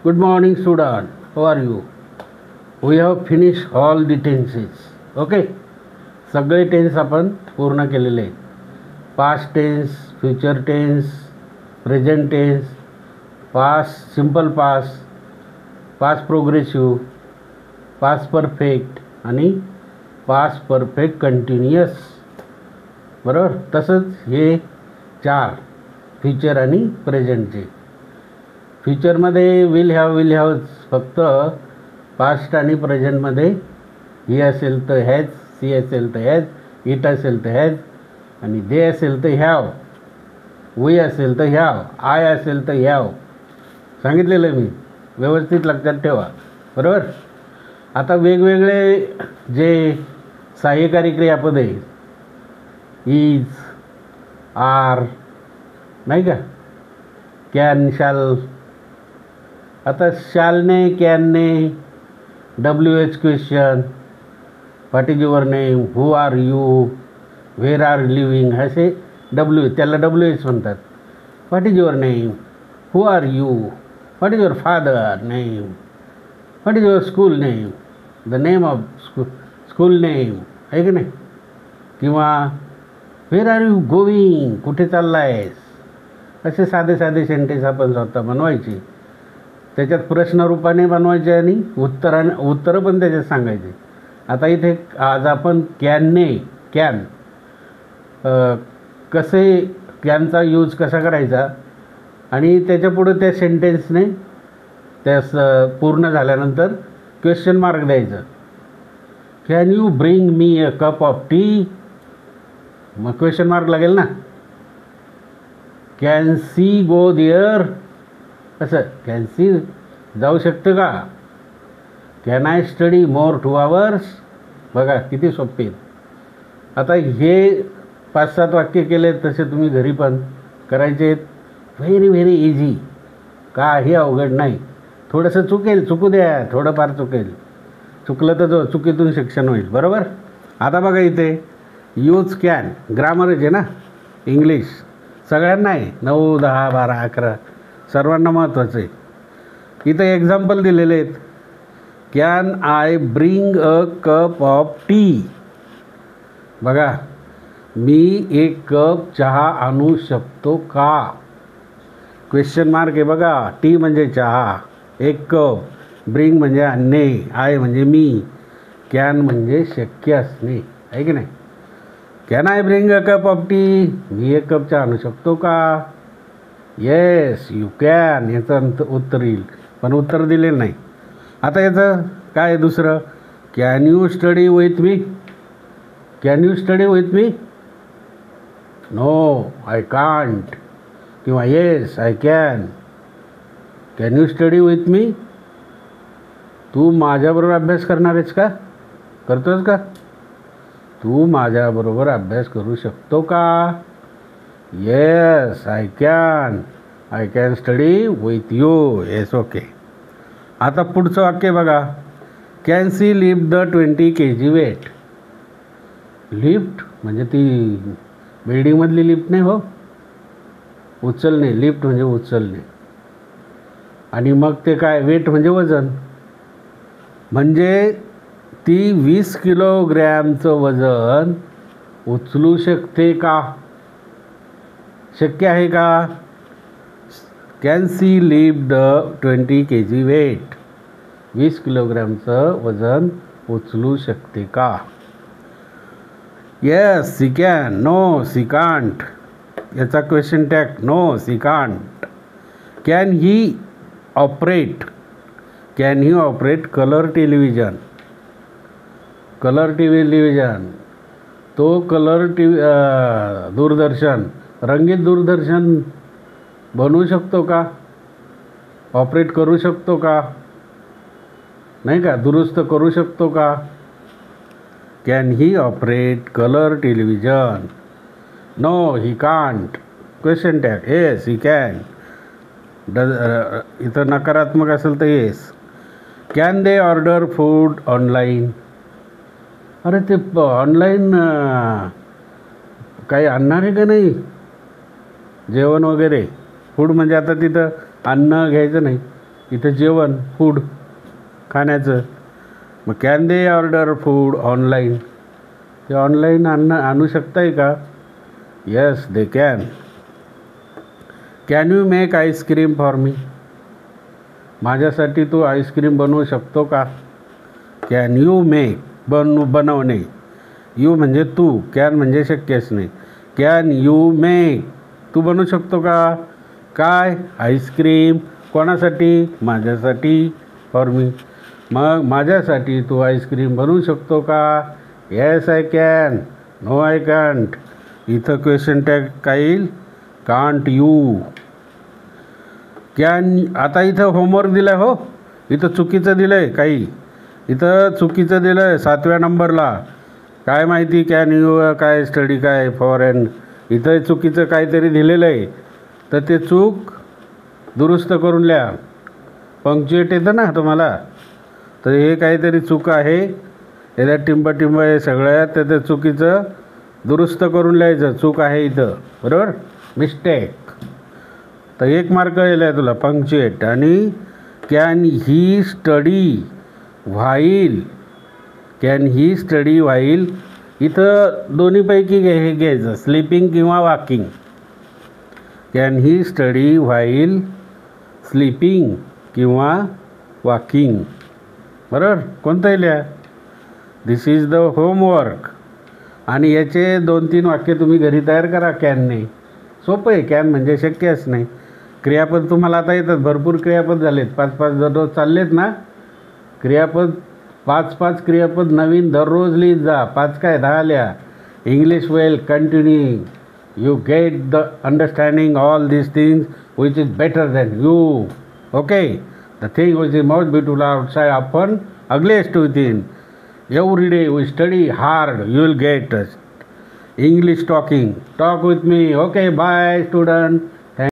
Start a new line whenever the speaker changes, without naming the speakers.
Good morning, student. How are you? We have finished all the tenses. Okay. सगळे tense आपण पूर्ण केलेले आहेत. Past tense, future tense, present tense, past simple past, past progressive, past perfect आणि past perfect continuous. बरोबर. तसंच हे 4 future आणि प्रेझेंटचे. फ्युचरमध्ये विल हॅव फक्त पास्ट आणि प्रेझेंटमध्ये ही असेल तर हॅज, सी असेल तर हॅज, इट असेल तर हॅज आणि दे असेल तर हॅव, वी असेल तर हॅव, आय असेल तर हॅव. सांगितलेलं मी, व्यवस्थित लक्षात ठेवा. बरोबर. आता वेगवेगळे जे सहाय्यकारी क्रियापद आहे, इज, आर, नाही का, कॅन, शॅल. आता शॅलने, कॅनने, WH question, what is your name, who are you, where are living, असे त्याला WH म्हणतात. What is your name, who are you, what is your father name, what is your school name, the name of school name, आहे की नाही. किंवा where R you going, कुठे चालला आहेस. असे साधे साधे सेंटेन्स आपण स्वतः बनवायचे. त्याच्यात प्रश्नरूपाने बनवायचे आणि उत्तरं पण त्याच्यात सांगायचे. आता इथे आज आपण कॅन कॅनचा यूज कसा करायचा आणि त्याच्यापुढं त्या सेंटेन्सने त्यास पूर्ण झाल्यानंतर क्वेश्चन मार्क द्यायचं. Can you bring me a cup of T. मग क्वेश्चन मार्क लागेल ना. कॅन सी गो देअर, असं कॅन सी जाऊ शकतं का. Can I study more 2 hours. बघा किती सोपे आहेत. आता हे 5-7 वाक्य केले तसे तुम्ही घरी पण करायचे आहेत. व्हेरी इझी, काही अवघड नाही. थोडंसं चुकू द्या, थोडंफार चुकलं तर चुकीतून शिक्षण होईल. बरोबर. आता बघा इथे यूज कॅन ग्रामरच आहे ना, इंग्लिश सगळ्यांना आहे. 9, 10, 12, 11 सर्वांना महत्त्वाचं आहे. इथं एक्झाम्पल दिलेले आहेत. Can I bring a cup of T. बघा, मी 1 कप चहा आणू शकतो का. क्वेश्चन मार्क आहे बघा. टी म्हणजे चहा, 1 कप, ब्रिंग म्हणजे आणणे, आय म्हणजे मी, कॅन म्हणजे शक्य असणे, आहे की नाही. Can I bring a cup of T. Me 1 cup चहा आणू शकतो का. येस यू कॅन, याचं उत्तर येईल. पण उत्तर दिलेलं नाही. आता याचं काय दुसरं. Can you study with me. Can you study with me. No I can't. किंवा yes I can. Can you study with me. तू माझ्याबरोबर अभ्यास करणार आहेस का, करतोस का. तू माझ्याबरोबर अभ्यास करू शकतो का. Yes I can study with you. Yes okay. आता पुढचं वाक्य बघा. Can she lift the 20 kg weight. Lift म्हणजे ती बिल्डिंगमधली लिफ्ट नाही हो, उचलणे. लिफ्ट म्हणजे उचलणे. आणि मग ते काय, वेट म्हणजे वजन. म्हणजे ती 20 किलोग्रॅमचं वजन उचलू शकते का, शक्य आहे का. Can she lift the 20 kg weight. 20 किलोग्रॅमचं वजन उचलू शकते का. Yes she can. No she can't. याचा question tag. No she can't. Can he operate. Can he operate colour television. Colour television, तो कलर दूरदर्शन, रंगीत दूरदर्शन बनवू शकतो का, ऑपरेट करू शकतो का, नाही का, दुरुस्त करू शकतो का. Can he operate colour television. No he can't. Question tag. Yes he can. इथं नकारात्मक असेल तर yes. Can they order food online. अरे ते ऑनलाईन काही आणणार आहे का नाही, जेवण वगैरे. फूड म्हणजे आता तिथं अन्न घ्यायचं नाही, इथं जेवण फूड खाण्याचं. मग can they order food online, ते ऑनलाईन आणू शकताय का? Yes they can. Can you make ice cream for me, माझ्यासाठी तू आईस्क्रीम बनवू शकतो का? कॅन यू मेक, बनवणे. यू म्हणजे तू, कॅन म्हणजे शक्यच नाही. कॅन यू मेक, तू बनवू शकतो का? काय? आईस्क्रीम. कोणासाठी? माझ्यासाठी. For me. मग माझ्यासाठी तू आईस्क्रीम बनवू शकतो का? Yes I can. No I can't. इथं क्वेश्चन टॅग काय येईल? Can't you. कॅन. आता इथं होमवर्क दिलं आहे हो, इथं चुकीचं दिलं आहे काही, इथं चुकीचं दिलं आहे 7व्या नंबरला. काय माहिती कॅन यू काय स्टडी काय फॉरेन, इथं चुकीचं काहीतरी दिलेलं आहे, तर ते चूक दुरुस्त करून लिहा. पंक्च्युएट येतं ना तुम्हाला, तर हे काहीतरी चूक आहे, याच्यात टिंब आहे सगळ्यात, तर ते चुकीचं दुरुस्त करून लिहायचं. चूक आहे इथं, बरोबर, मिस्टेक. तर 1 मार्क येईल आहे तुला पंक्च्युएट. आणि can he study while, can he study while, इथं दोन्हीपैकी हे घ्यायचं, स्लीपिंग किंवा walking. Can he study while sleeping किंवा वॉकिंग, बरोबर, कोणतंही लिहा. दिस इज द होमवर्क. आणि याचे 2-3 वाक्य तुम्ही घरी तयार करा कॅनने. सोपं आहे, कॅन म्हणजे शक्यच नाही. क्रियापद तुम्हाला आता येतात, भरपूर क्रियापद झालेत, 5-5 दररोज चाललेत ना क्रियापद. 5-5 क्रियापद नवीन दररोज लिहित जा. 5 काय 10 लिहा. English well continue. You get the understanding all these things which is better than you. Okay, the thing which is most beautiful outside often ugliest within. Every day we study hard, you will get English talking. Talk with me. Okay, bye student.